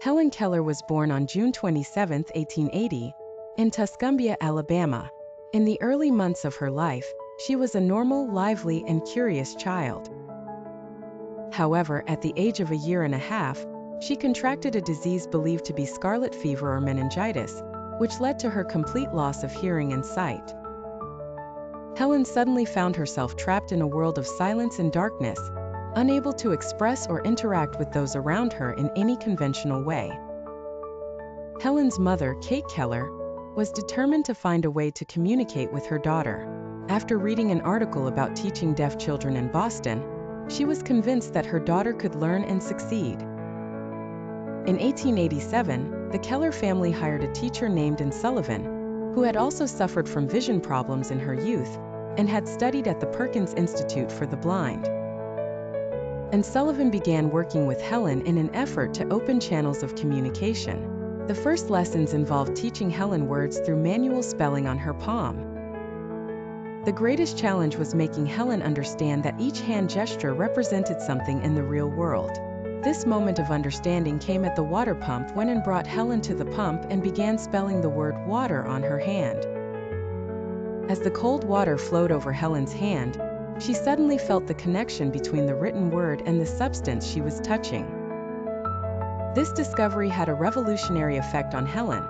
Helen Keller was born on June 27, 1880, in Tuscumbia, Alabama. In the early months of her life, she was a normal, lively, and curious child. However, at the age of a year and a half, she contracted a disease believed to be scarlet fever or meningitis, which led to her complete loss of hearing and sight. Helen suddenly found herself trapped in a world of silence and darkness, unable to express or interact with those around her in any conventional way. Helen's mother, Kate Keller, was determined to find a way to communicate with her daughter. After reading an article about teaching deaf children in Boston, she was convinced that her daughter could learn and succeed. In 1887, the Keller family hired a teacher named Sullivan, who had also suffered from vision problems in her youth and had studied at the Perkins Institute for the Blind. And Sullivan began working with Helen in an effort to open channels of communication. The first lessons involved teaching Helen words through manual spelling on her palm. The greatest challenge was making Helen understand that each hand gesture represented something in the real world. This moment of understanding came at the water pump when Anne brought Helen to the pump and began spelling the word water on her hand. As the cold water flowed over Helen's hand, she suddenly felt the connection between the written word and the substance she was touching. This discovery had a revolutionary effect on Helen,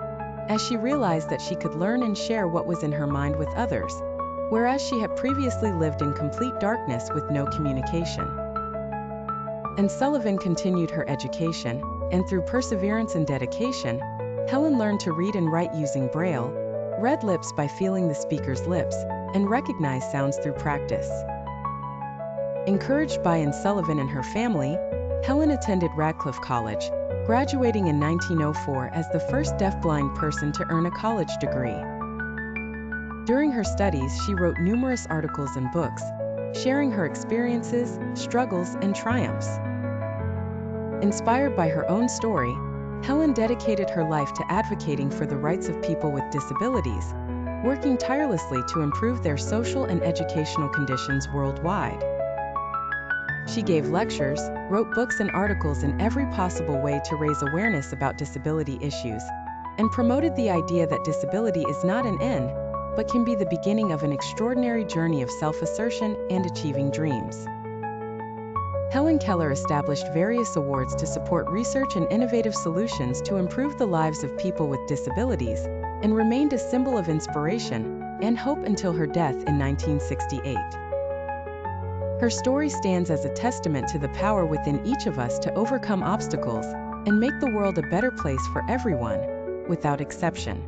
as she realized that she could learn and share what was in her mind with others, whereas she had previously lived in complete darkness with no communication. And Sullivan continued her education, and through perseverance and dedication, Helen learned to read and write using Braille, read lips by feeling the speaker's lips, and recognized sounds through practice. Encouraged by Anne Sullivan and her family, Helen attended Radcliffe College, graduating in 1904 as the first deafblind person to earn a college degree. During her studies, she wrote numerous articles and books, sharing her experiences, struggles, and triumphs. Inspired by her own story, Helen dedicated her life to advocating for the rights of people with disabilities, working tirelessly to improve their social and educational conditions worldwide. She gave lectures, wrote books and articles in every possible way to raise awareness about disability issues, and promoted the idea that disability is not an end, but can be the beginning of an extraordinary journey of self-assertion and achieving dreams. Helen Keller established various awards to support research and innovative solutions to improve the lives of people with disabilities, and remained a symbol of inspiration and hope until her death in 1968. Her story stands as a testament to the power within each of us to overcome obstacles and make the world a better place for everyone, without exception.